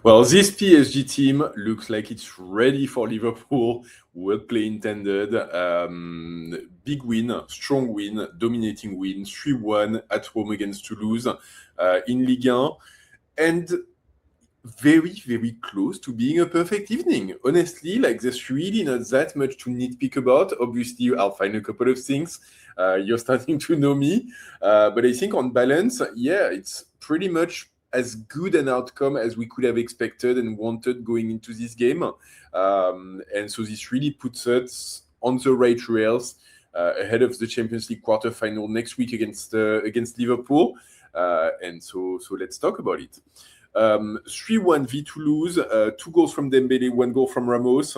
Well, this PSG team looks like it's ready for Liverpool. Well play intended. Big win, strong win, dominating win, 3-1 at home against Toulouse in Ligue 1. And very, very close to being a perfect evening. Honestly, like there's really not that much to nitpick about. Obviously, I'll find a couple of things. You're starting to know me. But I think on balance, yeah, it's pretty much as good an outcome as we could have expected and wanted going into this game. And so this really puts us on the right rails ahead of the Champions League quarterfinal next week against Liverpool. And so let's talk about it. 3-1 v Toulouse, 2 goals from Dembele, 1 goal from Ramos,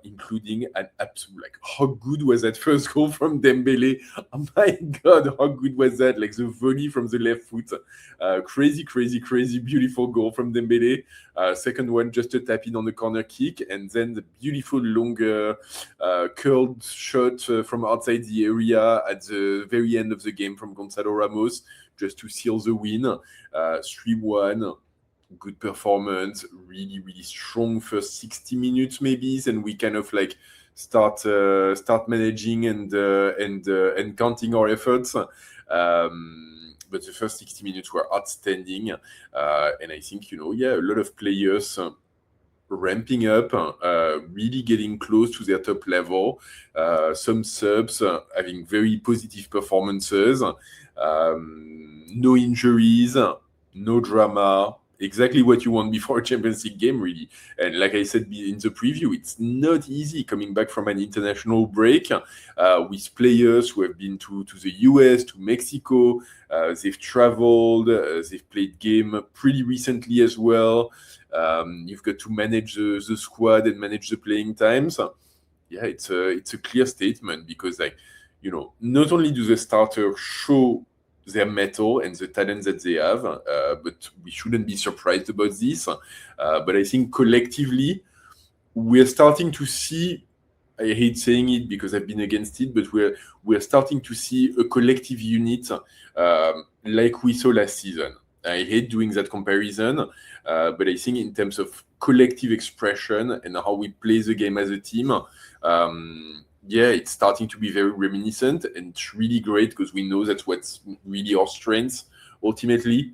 including an absolute, like, how good was that first goal from Dembele? Oh my God, how good was that? Like the volley from the left foot. Crazy, beautiful goal from Dembele. Second one, just a tap in on the corner kick, and then the beautiful long curled shot from outside the area at the very end of the game from Gonzalo Ramos, just to seal the win. 3-1, good performance, really strong first 60 minutes maybe, then we kind of like start managing and counting our efforts. But the first 60 minutes were outstanding, and I think a lot of players ramping up, really getting close to their top level. Some subs having very positive performances. No injuries, no drama. Exactly what you want before a Champions League game, really. And like I said in the preview, it's not easy coming back from an international break with players who have been to the US, to Mexico. They've traveled, they've played game pretty recently as well. You've got to manage the squad and manage the playing times. Yeah, it's a clear statement because, not only do the starters show their mettle and the talent that they have, but we shouldn't be surprised about this. But I think collectively, we're starting to see, I hate saying it because I've been against it, but we're starting to see a collective unit like we saw last season. I hate doing that comparison, but I think in terms of collective expression and how we play the game as a team, it's starting to be very reminiscent, and it's really great because we know that's what's really our strengths ultimately.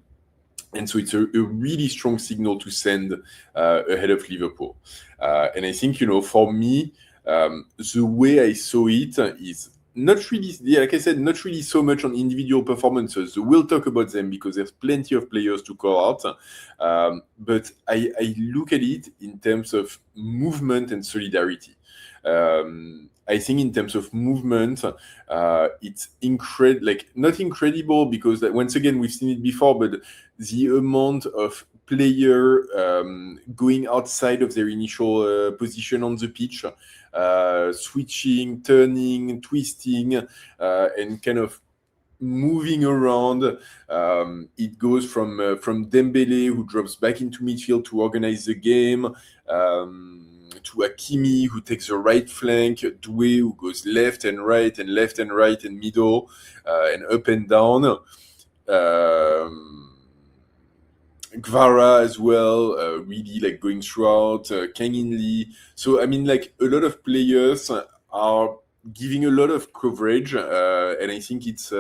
And so it's a really strong signal to send ahead of Liverpool. And I think, for me, the way I saw it is not really, like I said, not really so much on individual performances. So we'll talk about them because there's plenty of players to call out. But I look at it in terms of movement and solidarity. I think in terms of movement, it's not incredible because once again, we've seen it before, but the amount of player going outside of their initial position on the pitch, switching, turning, twisting, and kind of moving around. It goes from Dembele, who drops back into midfield to organize the game, to Hakimi, who takes the right flank, Doué, who goes left and right and middle, and up and down. Gvara as well, really like going throughout, Kang In Lee. So, I mean, like a lot of players are giving a lot of coverage, and I think it's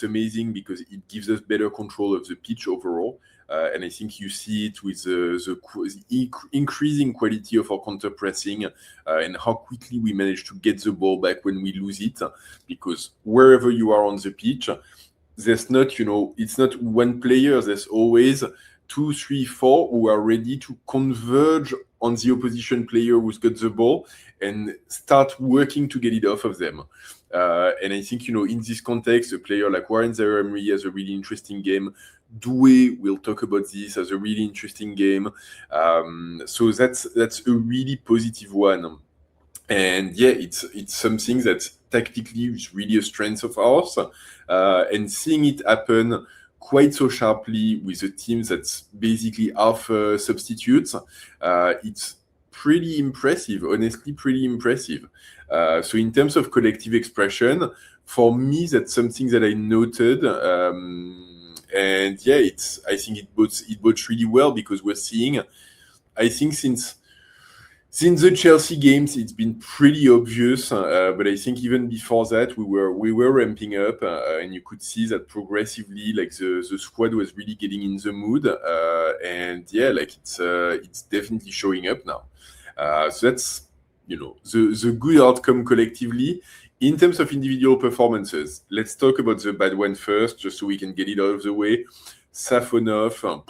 amazing because it gives us better control of the pitch overall. And I think you see it with the increasing quality of our counter pressing and how quickly we manage to get the ball back when we lose it. Because wherever you are on the pitch, there's not, it's not one player. There's always 2, 3, 4 who are ready to converge on the opposition player who's got the ball and start working to get it off of them. And I think, in this context, a player like Warren Zaire-Emery has a really interesting game. Doué, we'll talk about this, as a really interesting game. So that's a really positive one. And yeah, it's something that tactically is really a strength of ours. And seeing it happen quite so sharply with a team that's basically half substitutes, it's pretty impressive, honestly, pretty impressive. So in terms of collective expression, for me, that's something that I noted, And yeah, I think it bodes really well because we're seeing, I think since the Chelsea games, it's been pretty obvious, but I think even before that, we were ramping up, and you could see that progressively, like the squad was really getting in the mood, and yeah, like it's definitely showing up now. So that's the good outcome collectively. In terms of individual performances, let's talk about the bad one first, just so we can get it out of the way. Safonov.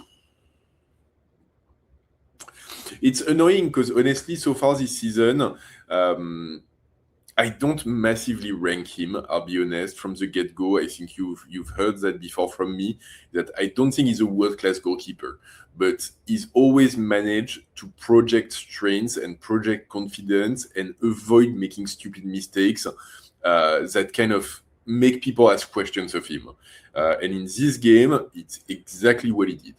It's annoying because honestly, so far this season, I don't massively rank him. I'll be honest. From the get-go, I think you've heard that before from me. That I don't think he's a world-class goalkeeper, but he's always managed to project strengths and project confidence and avoid making stupid mistakes that kind of make people ask questions of him. And in this game, it's exactly what he did.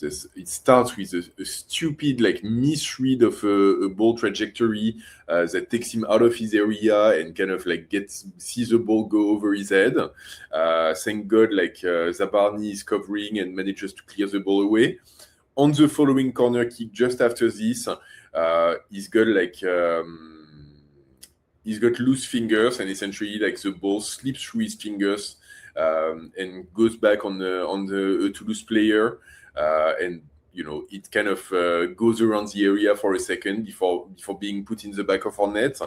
It starts with a stupid misread of a ball trajectory that takes him out of his area and kind of sees the ball go over his head. Thank God Zabarni is covering and manages to clear the ball away. On the following corner kick just after this, he's got loose fingers and essentially the ball slips through his fingers and goes back on the Toulouse player. And it kind of goes around the area for a second before being put in the back of our net.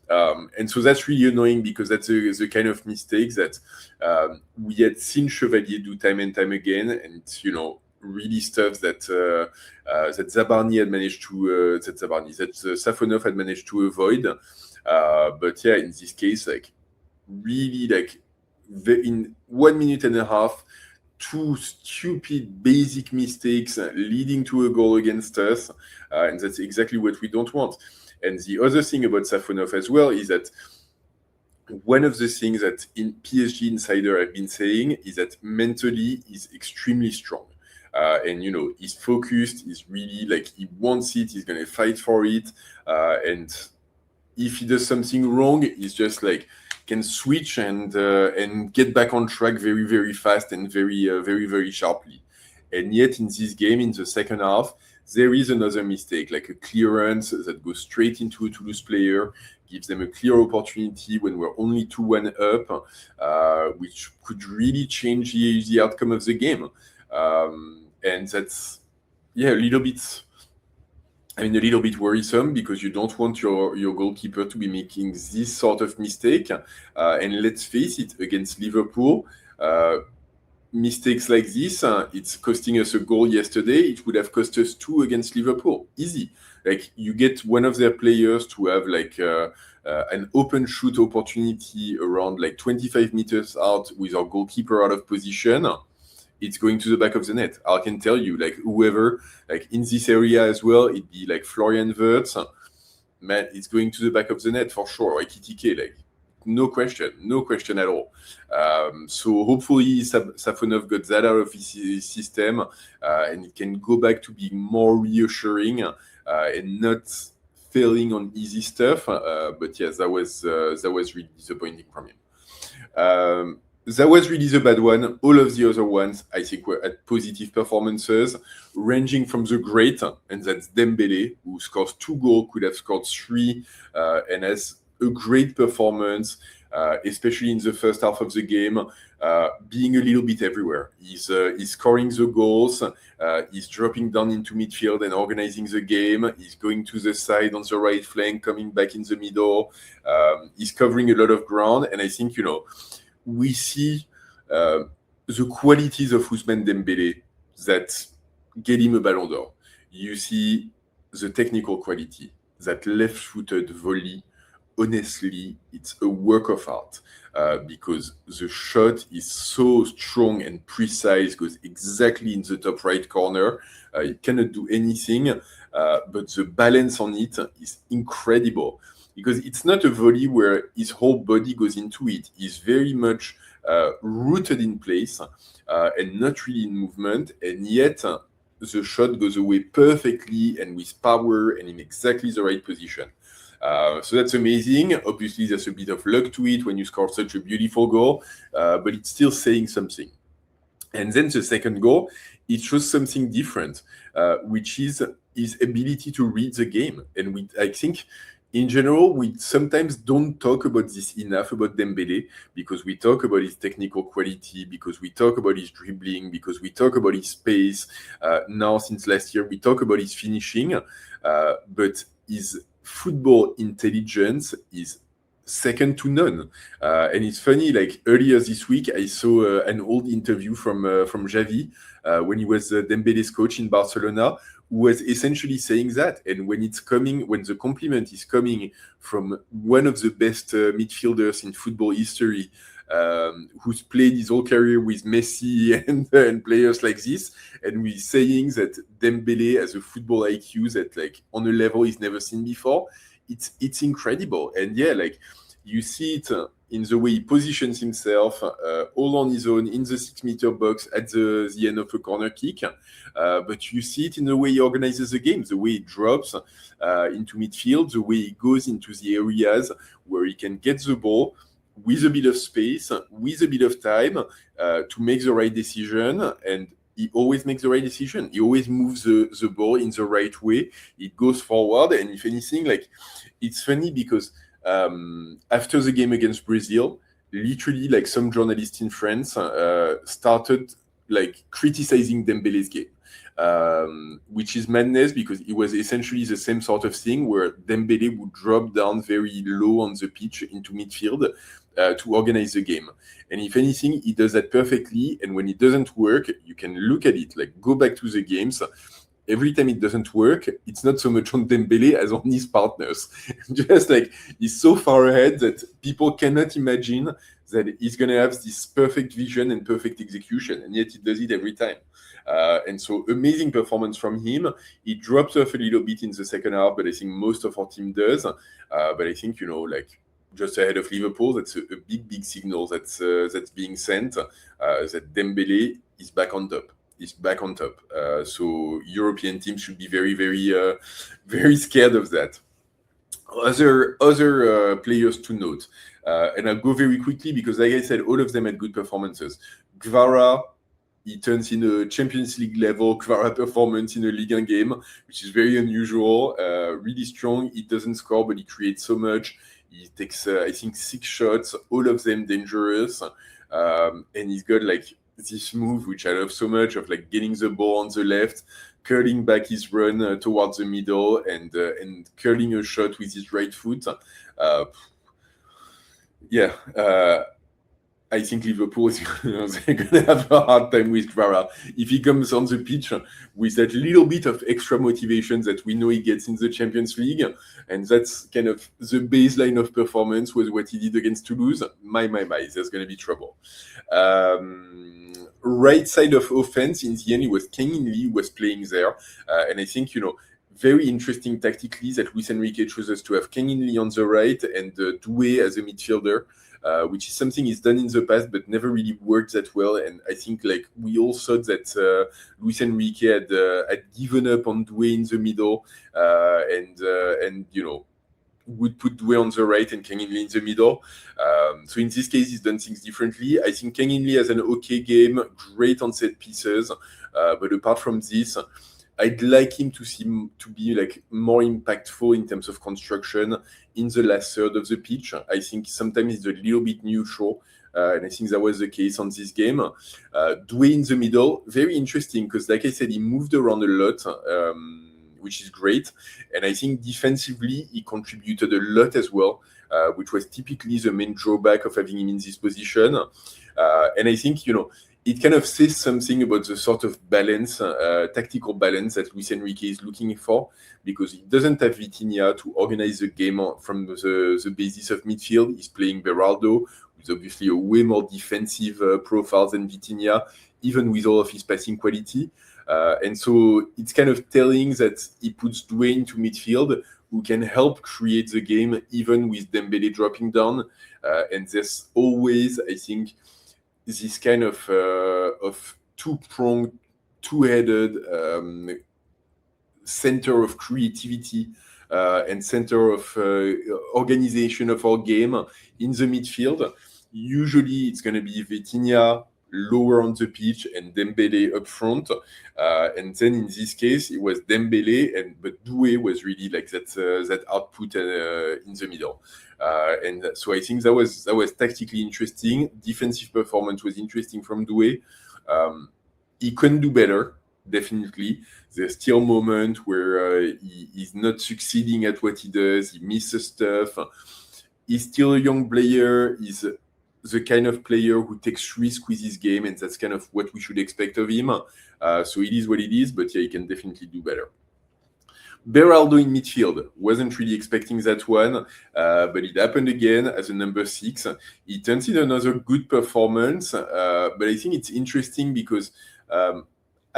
And so that's really annoying because that's the kind of mistake that we had seen Chevalier do time and time again, and really stuff that Zabarni had managed to that Safonov had managed to avoid. But yeah, in this case, really in 1 minute and a half, two stupid basic mistakes leading to a goal against us, and that's exactly what we don't want. And the other thing about Safonov as well is that one of the things that in PSG Insider I've been saying is that mentally he's extremely strong. And he's focused, he's really he wants it, he's gonna fight for it, and if he does something wrong, he's just can switch and get back on track very, very fast and very, very, very sharply. And yet in this game, in the second half, there is another mistake, a clearance that goes straight into a Toulouse player, gives them a clear opportunity when we're only 2-1 up, which could really change the outcome of the game. And that's, a little bit worrisome because you don't want your goalkeeper to be making this sort of mistake. And let's face it, against Liverpool, mistakes like this, it's costing us a goal yesterday. It would have cost us 2 against Liverpool. Easy. You get one of their players to have an open shoot opportunity around 25 meters out with our goalkeeper out of position. It's going to the back of the net. I can tell you, whoever, in this area as well, it'd be Florian Wirtz, man, it's going to the back of the net for sure. Or Ekitike, no question at all. So hopefully Safonov got that out of his system, and it can go back to being more reassuring and not failing on easy stuff. But yes, that was really disappointing from him. That was really the bad one. All of the other ones, I think, were at positive performances, ranging from the great, and that's Dembele, who scores 2 goals, could have scored 3, and has a great performance, especially in the first half of the game, being a little bit everywhere. He's scoring the goals, he's dropping down into midfield and organizing the game, he's going to the side on the right flank, coming back in the middle, he's covering a lot of ground, and I think, we see the qualities of Ousmane Dembele that get him a Ballon d'Or. You see the technical quality, that left-footed volley. Honestly, it's a work of art because the shot is so strong and precise, goes exactly in the top right corner. You cannot do anything, but the balance on it is incredible. Because it's not a volley where his whole body goes into it. He's very much rooted in place and not really in movement. And yet, the shot goes away perfectly and with power and in exactly the right position. So that's amazing. Obviously, there's a bit of luck to it when you score such a beautiful goal, but it's still saying something. And then the second goal, it shows something different, which is his ability to read the game. And I think, in general, we sometimes don't talk about this enough about Dembele, because we talk about his technical quality, because we talk about his dribbling, because we talk about his pace. Now, since last year, we talk about his finishing, but his football intelligence is second to none. And it's funny, like earlier this week, I saw an old interview from Xavi when he was Dembele's coach in Barcelona, who was essentially saying that. And when the compliment is coming from one of the best midfielders in football history, who's played his whole career with Messi and players like this, and we're saying that Dembele has a football IQ that, like, on a level he's never seen before, it's incredible. And yeah, like, you see it in the way he positions himself, all on his own in the 6-meter box at the end of a corner kick. But you see it in the way he organizes the game, the way he drops into midfield, the way he goes into the areas where he can get the ball with a bit of space, with a bit of time to make the right decision. And he always makes the right decision. He always moves the ball in the right way. It goes forward. And if anything, like, it's funny because after the game against Brazil, literally, like, some journalists in France started, like, criticizing Dembele's game, which is madness, because it was essentially the same sort of thing where Dembele would drop down very low on the pitch into midfield to organize the game. And if anything, he does that perfectly. And when it doesn't work, you can look at it, like, go back to the games. Every time it doesn't work, it's not so much on Dembele as on his partners. Just like, he's so far ahead that people cannot imagine that he's going to have this perfect vision and perfect execution. And yet he does it every time. And so, amazing performance from him. He drops off a little bit in the second half, but I think most of our team does. But I think, like, just ahead of Liverpool, that's a big signal that's being sent, that Dembele is back on top. So European teams should be very, very scared of that. Other players to note, and I'll go very quickly because, like I said, all of them had good performances. Kvara, he turns in a Champions League level Kvara performance in a Ligue 1 game, which is very unusual. Really strong. He doesn't score, but he creates so much. He takes, I think, 6 shots, all of them dangerous, and he's got, like, this move which I love so much, of, like, getting the ball on the left, curling back his run towards the middle, and curling a shot with his right foot. I think Liverpool is going to have a hard time with Kvara if he comes on the pitch with that little bit of extra motivation that we know he gets in the Champions League. And that's kind of the baseline of performance was what he did against Toulouse. My, there's going to be trouble. Right side of offense, in the end, it was Kang In Lee who was playing there. And I think, very interesting tactically that Luis Enrique chooses to have Kang In Lee on the right and Doué as a midfielder. Which is something he's done in the past, but never really worked that well. And I think, like, we all thought that Luis Enrique had given up on Doué in the middle, and would put Doué on the right and Kang In Lee in the middle. So in this case, he's done things differently. I think Kang In Lee has an okay game, great on set pieces, but apart from this, I'd like him to be like more impactful in terms of construction in the last third of the pitch. I think sometimes it's a little bit neutral, and I think that was the case on this game. Doué in the middle, very interesting because, like I said, he moved around a lot, which is great. And I think defensively, he contributed a lot as well, which was typically the main drawback of having him in this position. And I think, it kind of says something about the sort of balance, tactical balance that Luis Enrique is looking for, because he doesn't have Vitinha to organize the game from the basis of midfield. He's playing Beraldo, who's obviously a way more defensive profile than Vitinha, even with all of his passing quality. And so it's kind of telling that he puts Doué into midfield, who can help create the game, even with Dembele dropping down. And there's always, I think, this kind of two-pronged, two-headed center of creativity and center of organization of our game in the midfield. Usually it's going to be Vitinha lower on the pitch and Dembele up front. And then in this case, it was Dembele, but Doué was really like that output in the middle. And so I think that was tactically interesting. Defensive performance was interesting from Doué. He couldn't do better, definitely. There's still moments where he's not succeeding at what he does. He misses stuff. He's still a young player. He's the kind of player who takes risk with his game, and that's kind of what we should expect of him. So it is what it is, but yeah, he can definitely do better. Beraldo in midfield. Wasn't really expecting that one, but it happened again as a number 6. He turns in another good performance, but I think it's interesting because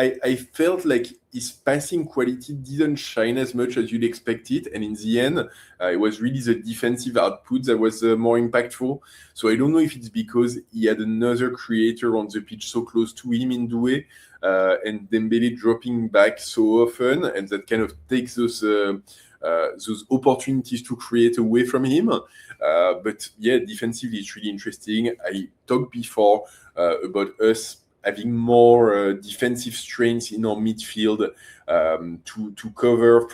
I felt like his passing quality didn't shine as much as you'd expect it, and in the end, it was really the defensive output that was more impactful. So I don't know if it's because he had another creator on the pitch so close to him in Doué, and Dembele dropping back so often, and that kind of takes those opportunities to create away from him. But yeah, defensively, it's really interesting. I talked before about us having more defensive strengths in our midfield to cover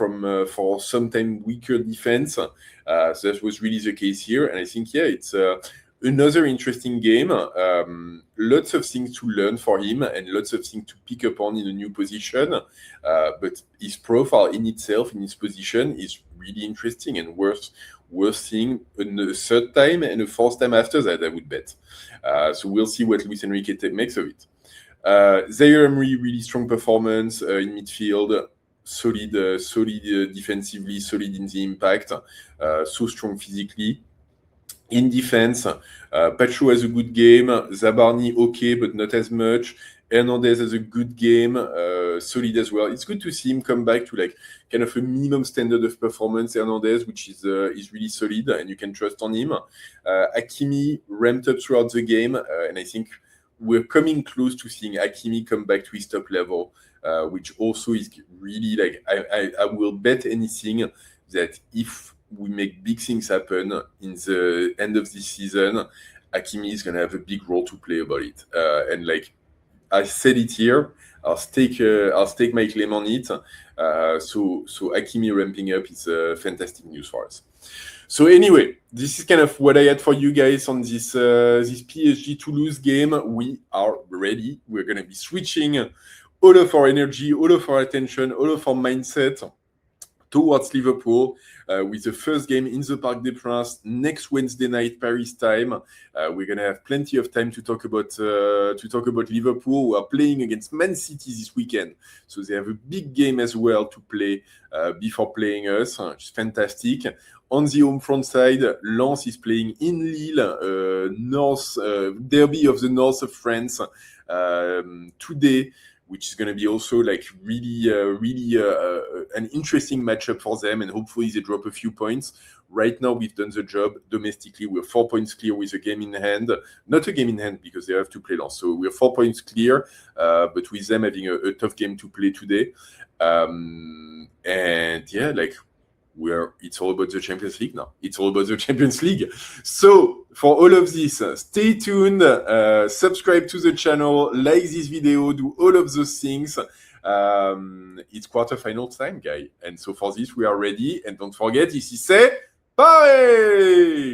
for sometimes weaker defense. So that was really the case here. And I think, yeah, it's another interesting game. Lots of things to learn for him and lots of things to pick up on in a new position. But his profile in itself, in his position, is really interesting and worth seeing a third time and a fourth time after that, I would bet. So we'll see what Luis Enrique makes of it. Zaire Emery, really strong performance in midfield, solid defensively, solid in the impact, so strong physically. In defense, Pacho has a good game, Zabarni okay, but not as much. Hernandez has a good game, solid as well. It's good to see him come back to like kind of a minimum standard of performance, Hernandez, which is really solid and you can trust on him. Hakimi ramped up throughout the game, and I think we're coming close to seeing Hakimi come back to his top level, which also is really like, I will bet anything that if we make big things happen in the end of this season, Hakimi is going to have a big role to play about it. And like I said it here, I'll stake my claim on it. So Hakimi ramping up is fantastic news for us. So anyway, this is kind of what I had for you guys on this PSG Toulouse game. We are ready. We're going to be switching all of our energy, all of our attention, all of our mindset towards Liverpool with the first game in the Parc des Princes next Wednesday night Paris time. We're gonna have plenty of time to talk about Liverpool, who are playing against Man City this weekend. So they have a big game as well to play before playing us, which is fantastic. On the home front side, Lens is playing in Lille, derby of the north of France today, which is going to be also like really an interesting matchup for them, and hopefully they drop a few points. Right now, we've done the job domestically. We're 4 points clear with a game in hand. Not a game in hand because they have to play Lens. So we're 4 points clear, but with them having a tough game to play today. And yeah, like it's all about the Champions League now. It's all about the Champions League. So for all of this, stay tuned, subscribe to the channel, like this video, do all of those things. It's quarterfinal time, guy. And so for this, we are ready. And don't forget, ici c'est Paris!